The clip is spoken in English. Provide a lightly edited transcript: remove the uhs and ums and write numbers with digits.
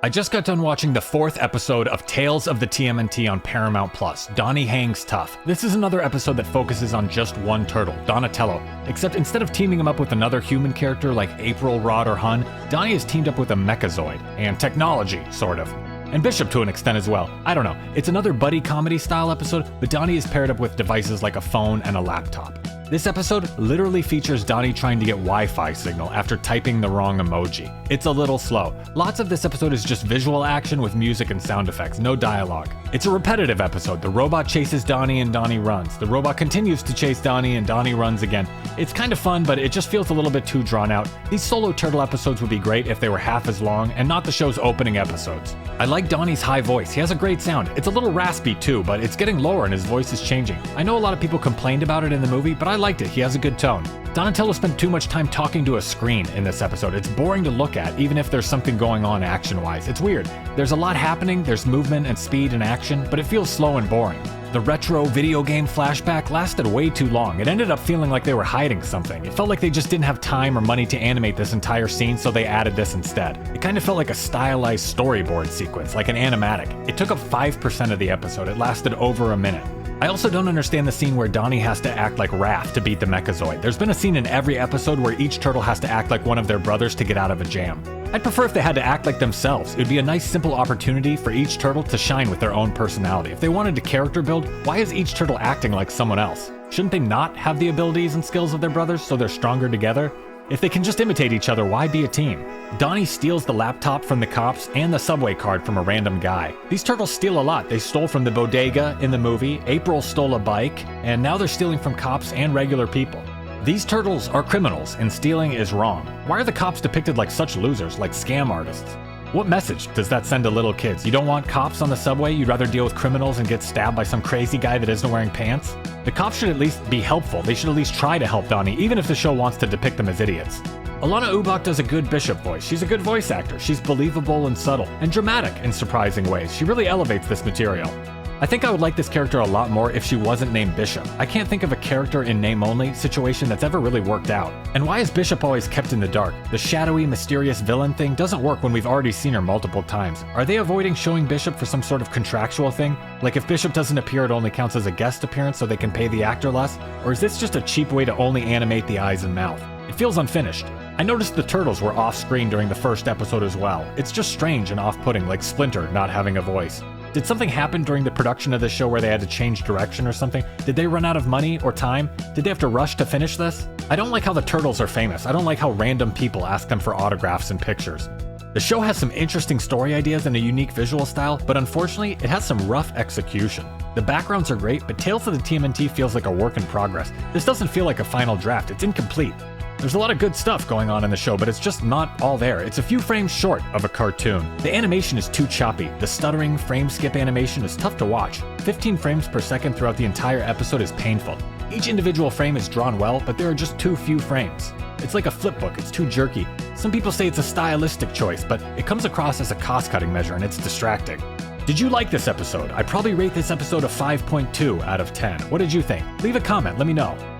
I just got done watching the 4th episode of Tales of the TMNT on Paramount+, Donnie Hangs Tough. This is another episode that focuses on just one turtle, Donatello, except instead of teaming him up with another human character like April, Rod, or Hun, Donnie is teamed up with a mechazoid, and technology, sort of. And Bishop to an extent as well. I don't know, it's another buddy comedy style episode, but Donnie is paired up with devices like a phone and a laptop. This episode literally features Donnie trying to get Wi-Fi signal after typing the wrong emoji. It's a little slow. Lots of this episode is just visual action with music and sound effects, no dialogue. It's a repetitive episode. The robot chases Donnie and Donnie runs. The robot continues to chase Donnie and Donnie runs again. It's kind of fun, but it just feels a little bit too drawn out. These solo turtle episodes would be great if they were half as long and not the show's opening episodes. I like Donnie's high voice. He has a great sound. It's a little raspy too, but it's getting lower and his voice is changing. I know a lot of people complained about it in the movie, but I liked it. He has a good tone. Donatello spent too much time talking to a screen in this episode. It's boring to look at, even if there's something going on action-wise. It's weird. There's a lot happening, there's movement and speed and action, but it feels slow and boring. The retro video game flashback lasted way too long. It ended up feeling like they were hiding something. It felt like they just didn't have time or money to animate this entire scene, so they added this instead. It kind of felt like a stylized storyboard sequence, like an animatic. It took up 5% of the episode. It lasted over a minute. I also don't understand the scene where Donnie has to act like Raph to beat the Mechazoid. There's been a scene in every episode where each turtle has to act like one of their brothers to get out of a jam. I'd prefer if they had to act like themselves. It would be a nice simple opportunity for each turtle to shine with their own personality. If they wanted to character build, why is each turtle acting like someone else? Shouldn't they not have the abilities and skills of their brothers so they're stronger together? If they can just imitate each other, why be a team? Donnie steals the laptop from the cops and the subway card from a random guy. These turtles steal a lot. They stole from the bodega in the movie, April stole a bike, and now they're stealing from cops and regular people. These turtles are criminals, and stealing is wrong. Why are the cops depicted like such losers, like scam artists? What message does that send to little kids? You don't want cops on the subway? You'd rather deal with criminals and get stabbed by some crazy guy that isn't wearing pants? The cops should at least be helpful. They should at least try to help Donnie, even if the show wants to depict them as idiots. Alana Ubach does a good Bishop voice. She's a good voice actor. She's believable and subtle, and dramatic in surprising ways. She really elevates this material. I think I would like this character a lot more if she wasn't named Bishop. I can't think of a character in name-only situation that's ever really worked out. And why is Bishop always kept in the dark? The shadowy, mysterious villain thing doesn't work when we've already seen her multiple times. Are they avoiding showing Bishop for some sort of contractual thing? Like if Bishop doesn't appear, it only counts as a guest appearance so they can pay the actor less? Or is this just a cheap way to only animate the eyes and mouth? It feels unfinished. I noticed the turtles were off-screen during the first episode as well. It's just strange and off-putting, like Splinter not having a voice. Did something happen during the production of this show where they had to change direction or something? Did they run out of money or time? Did they have to rush to finish this? I don't like how the turtles are famous. I don't like how random people ask them for autographs and pictures. The show has some interesting story ideas and a unique visual style, but unfortunately, it has some rough execution. The backgrounds are great, but Tales of the TMNT feels like a work in progress. This doesn't feel like a final draft. It's incomplete. There's a lot of good stuff going on in the show, but it's just not all there. It's a few frames short of a cartoon. The animation is too choppy. The stuttering frame skip animation is tough to watch. 15 frames per second throughout the entire episode is painful. Each individual frame is drawn well, but there are just too few frames. It's like a flip book, it's too jerky. Some people say it's a stylistic choice, but it comes across as a cost-cutting measure and it's distracting. Did you like this episode? I'd probably rate this episode a 5.2 out of 10. What did you think? Leave a comment, let me know.